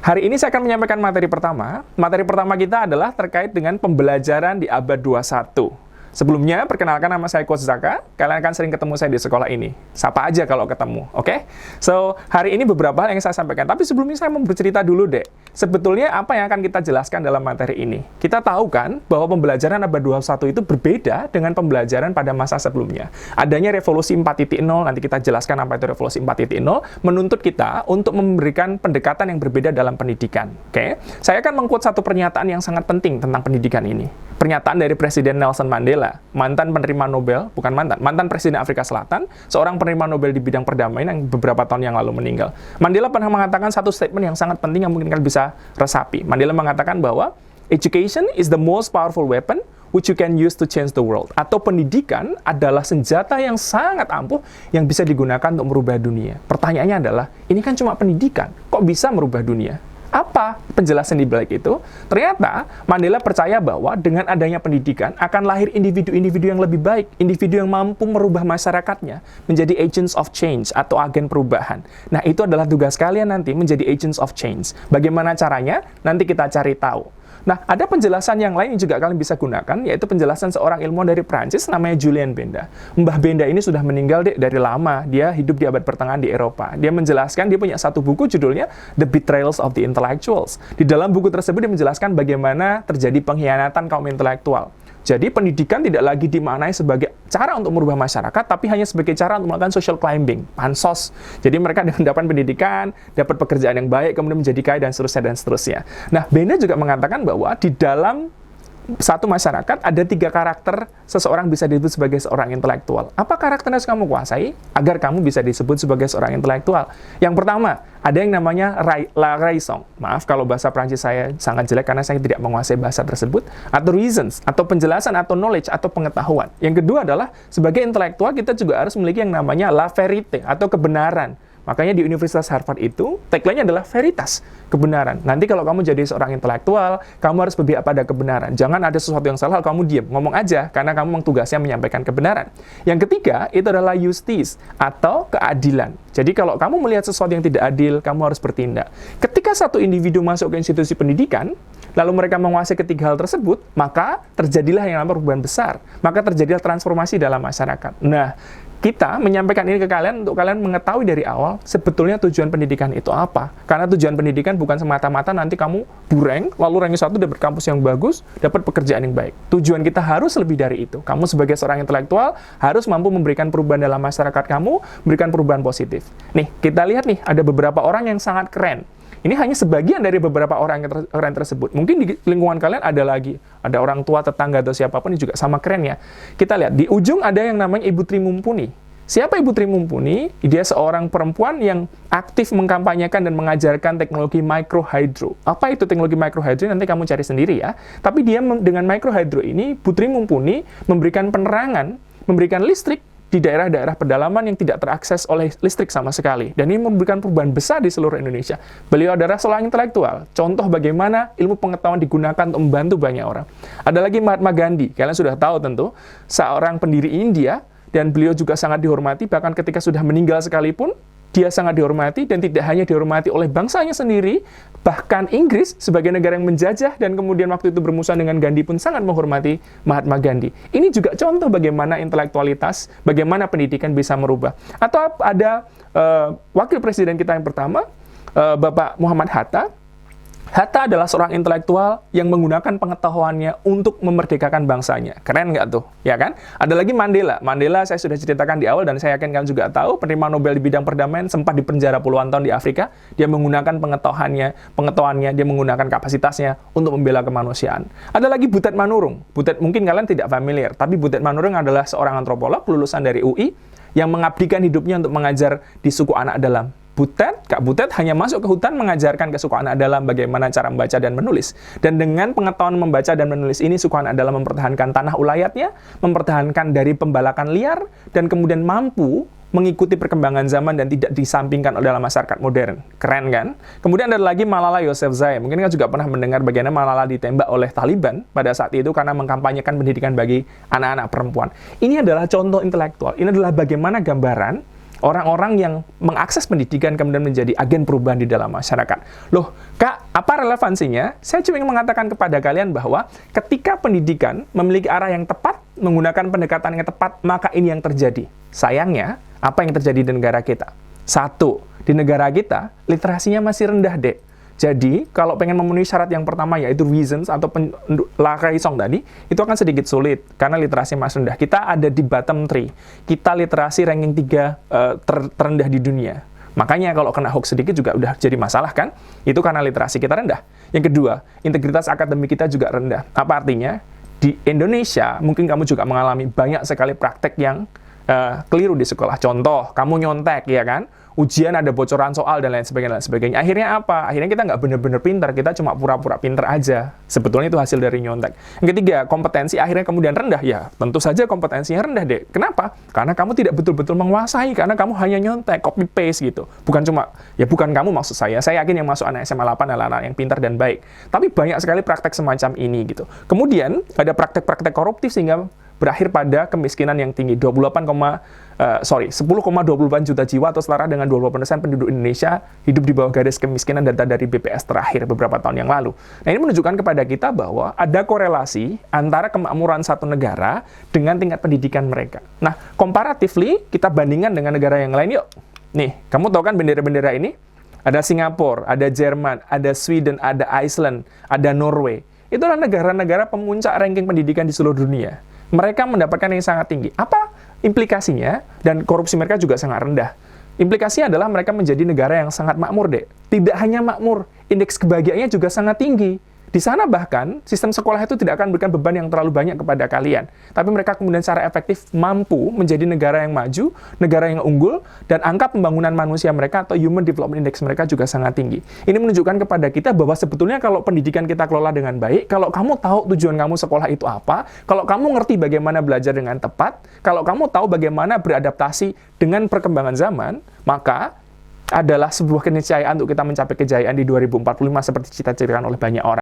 Hari ini saya akan menyampaikan materi pertama. Materi pertama kita adalah terkait dengan pembelajaran di abad 21. Sebelumnya, perkenalkan nama saya Coach Zaka. Kalian akan sering ketemu saya di sekolah ini. Sapa aja kalau ketemu, oke? So, hari ini beberapa hal yang saya sampaikan. Tapi sebelumnya saya mau bercerita dulu deh. Sebetulnya apa yang akan kita jelaskan dalam materi ini? Kita tahu kan bahwa pembelajaran abad 21 itu berbeda dengan pembelajaran pada masa sebelumnya. Adanya revolusi 4.0, nanti kita jelaskan apa itu revolusi 4.0, menuntut kita untuk memberikan pendekatan yang berbeda dalam pendidikan. Oke? Saya akan meng-quote satu pernyataan yang sangat penting tentang pendidikan ini. Pernyataan dari Presiden Nelson Mandela, mantan penerima Nobel, bukan mantan Presiden Afrika Selatan, seorang penerima Nobel di bidang perdamaian yang beberapa tahun yang lalu meninggal. Mandela pernah mengatakan satu statement yang sangat penting yang mungkin kalian bisa resapi. Mandela mengatakan bahwa education is the most powerful weapon which you can use to change the world. Atau pendidikan adalah senjata yang sangat ampuh yang bisa digunakan untuk merubah dunia. Pertanyaannya adalah, ini kan cuma pendidikan, kok bisa merubah dunia? Apa penjelasan di balik itu? Ternyata Mandela percaya bahwa dengan adanya pendidikan akan lahir individu-individu yang lebih baik, individu yang mampu merubah masyarakatnya menjadi agents of change atau agen perubahan. Nah, itu adalah tugas kalian nanti menjadi agents of change. Bagaimana caranya? Nanti kita cari tahu. Nah, ada penjelasan yang lain yang juga kalian bisa gunakan, yaitu penjelasan seorang ilmuwan dari Prancis namanya Julien Benda. Mbah Benda ini sudah meninggal dari lama, dia hidup di abad pertengahan di Eropa. Dia menjelaskan, dia punya satu buku judulnya The Betrayals of the Intellectuals. Di dalam buku tersebut dia menjelaskan bagaimana terjadi pengkhianatan kaum intelektual. Jadi pendidikan tidak lagi dimaknai sebagai cara untuk merubah masyarakat, tapi hanya sebagai cara untuk melakukan social climbing, pansos. Jadi mereka mendapat pendidikan, dapat pekerjaan yang baik, kemudian menjadi kaya, dan seterusnya, dan seterusnya. Nah, Benda juga mengatakan bahwa di dalam satu masyarakat ada 3 karakter seseorang bisa disebut sebagai seorang intelektual. Apa karakter yang harus kamu kuasai agar kamu bisa disebut sebagai seorang intelektual? Yang pertama, ada yang namanya la raison. Maaf kalau bahasa Prancis saya sangat jelek karena saya tidak menguasai bahasa tersebut. Atau reasons, atau penjelasan, atau knowledge, atau pengetahuan. Yang kedua adalah, sebagai intelektual kita juga harus memiliki yang namanya la vérité, atau kebenaran. Makanya di Universitas Harvard itu, tagline-nya adalah veritas, kebenaran. Nanti kalau kamu jadi seorang intelektual, kamu harus berpihak pada kebenaran. Jangan ada sesuatu yang salah, kamu diam, ngomong aja, karena kamu memang tugasnya menyampaikan kebenaran. Yang ketiga, itu adalah justice, atau keadilan. Jadi kalau kamu melihat sesuatu yang tidak adil, kamu harus bertindak. Ketika satu individu masuk ke institusi pendidikan, lalu mereka menguasai ketiga hal tersebut, maka terjadilah yang namanya perubahan besar. Maka terjadilah transformasi dalam masyarakat. Nah, kita menyampaikan ini ke kalian untuk kalian mengetahui dari awal sebetulnya tujuan pendidikan itu apa. Karena tujuan pendidikan bukan semata-mata nanti kamu rank, lalu ranking 1 dapat kampus yang bagus, dapat pekerjaan yang baik. Tujuan kita harus lebih dari itu. Kamu sebagai seorang intelektual harus mampu memberikan perubahan dalam masyarakat kamu, memberikan perubahan positif. Nih, kita lihat nih, ada beberapa orang yang sangat keren. Ini hanya sebagian dari beberapa orang yang keren tersebut. Mungkin di lingkungan kalian ada lagi. Ada orang tua, tetangga, atau siapapun yang juga sama keren ya. Kita lihat, di ujung ada yang namanya Ibu Tri Mumpuni. Siapa Ibu Tri Mumpuni? Dia seorang perempuan yang aktif mengkampanyekan dan mengajarkan teknologi microhydro. Apa itu teknologi microhydro? Nanti kamu cari sendiri ya. Tapi dia dengan microhydro ini, Bu Tri Mumpuni memberikan penerangan, memberikan listrik di daerah-daerah pedalaman yang tidak terakses oleh listrik sama sekali. Dan ini memberikan perubahan besar di seluruh Indonesia. Beliau adalah seorang intelektual. Contoh bagaimana ilmu pengetahuan digunakan untuk membantu banyak orang. Ada lagi Mahatma Gandhi. Kalian sudah tahu tentu, seorang pendiri India, dan beliau juga sangat dihormati, bahkan ketika sudah meninggal sekalipun, dia sangat dihormati, dan tidak hanya dihormati oleh bangsanya sendiri, bahkan Inggris sebagai negara yang menjajah dan kemudian waktu itu bermusuhan dengan Gandhi pun sangat menghormati Mahatma Gandhi. Ini juga contoh bagaimana intelektualitas, bagaimana pendidikan bisa merubah. Atau ada wakil presiden kita yang pertama, Bapak Muhammad Hatta. Hatta adalah seorang intelektual yang menggunakan pengetahuannya untuk memerdekakan bangsanya. Keren nggak tuh? Ya kan? Ada lagi Mandela. Mandela saya sudah ceritakan di awal dan saya yakin kalian juga tahu, penerima Nobel di bidang perdamaian, sempat dipenjara puluhan tahun di Afrika. Dia menggunakan pengetahuannya, dia menggunakan kapasitasnya untuk membela kemanusiaan. Ada lagi Butet Manurung. Butet mungkin kalian tidak familiar, tapi Butet Manurung adalah seorang antropolog lulusan dari UI yang mengabdikan hidupnya untuk mengajar di suku anak dalam. Kak Butet hanya masuk ke hutan mengajarkan ke suku anak dalam bagaimana cara membaca dan menulis. Dan dengan pengetahuan membaca dan menulis ini, suku anak dalam mempertahankan tanah ulayatnya, mempertahankan dari pembalakan liar, dan kemudian mampu mengikuti perkembangan zaman dan tidak disampingkan dalam masyarakat modern. Keren kan? Kemudian ada lagi Malala Yousafzai. Mungkin kan juga pernah mendengar bagaimana Malala ditembak oleh Taliban pada saat itu karena mengkampanyekan pendidikan bagi anak-anak perempuan. Ini adalah contoh intelektual. Ini adalah bagaimana gambaran orang-orang yang mengakses pendidikan kemudian menjadi agen perubahan di dalam masyarakat. Loh, Kak, apa relevansinya? Saya cuma ingin mengatakan kepada kalian bahwa ketika pendidikan memiliki arah yang tepat, menggunakan pendekatan yang tepat, maka ini yang terjadi. Sayangnya, apa yang terjadi di negara kita? Satu, di negara kita, literasinya masih rendah, Dek. Jadi, kalau pengen memenuhi syarat yang pertama, yaitu reasons atau lakaisong tadi, itu akan sedikit sulit, karena literasi masih rendah. Kita ada di bottom 3. Kita literasi ranking 3 terendah di dunia. Makanya kalau kena hoax sedikit juga udah jadi masalah kan? Itu karena literasi kita rendah. Yang kedua, integritas akademik kita juga rendah. Apa artinya? Di Indonesia, mungkin kamu juga mengalami banyak sekali praktek yang keliru di sekolah. Contoh, kamu nyontek, ya kan? Ujian ada bocoran soal dan lain sebagainya. Akhirnya apa? Akhirnya kita nggak benar-benar pintar, kita cuma pura-pura pintar aja. Sebetulnya itu hasil dari nyontek. Yang ketiga, kompetensi akhirnya kemudian rendah. Ya, tentu saja kompetensinya rendah, Dek. Kenapa? Karena kamu tidak betul-betul menguasai, karena kamu hanya nyontek, copy-paste gitu. Bukan kamu maksud saya yakin yang masuk anak SMA 8 adalah anak yang pintar dan baik. Tapi banyak sekali praktek semacam ini gitu. Kemudian, ada praktek-praktek koruptif sehingga berakhir pada kemiskinan yang tinggi. 10,24 juta jiwa atau setara dengan 20% penduduk Indonesia hidup di bawah garis kemiskinan, data dari BPS terakhir beberapa tahun yang lalu. Nah, ini menunjukkan kepada kita bahwa ada korelasi antara kemakmuran satu negara dengan tingkat pendidikan mereka. Nah, comparatively, kita bandingkan dengan negara yang lain yuk. Nih, kamu tahu kan bendera-bendera ini? Ada Singapura, ada Jerman, ada Sweden, ada Iceland, ada Norway. Itulah negara-negara pemuncak ranking pendidikan di seluruh dunia. Mereka mendapatkan yang sangat tinggi. Apa implikasinya? Dan korupsi mereka juga sangat rendah. Implikasinya adalah mereka menjadi negara yang sangat makmur, Dek. Tidak hanya makmur, indeks kebahagiaannya juga sangat tinggi. Di sana bahkan, sistem sekolah itu tidak akan memberikan beban yang terlalu banyak kepada kalian. Tapi mereka kemudian secara efektif mampu menjadi negara yang maju, negara yang unggul, dan angka pembangunan manusia mereka atau Human Development Index mereka juga sangat tinggi. Ini menunjukkan kepada kita bahwa sebetulnya kalau pendidikan kita kelola dengan baik, kalau kamu tahu tujuan kamu sekolah itu apa, kalau kamu ngerti bagaimana belajar dengan tepat, kalau kamu tahu bagaimana beradaptasi dengan perkembangan zaman, maka adalah sebuah keniscayaan untuk kita mencapai kejayaan di 2045 seperti cita-citakan oleh banyak orang.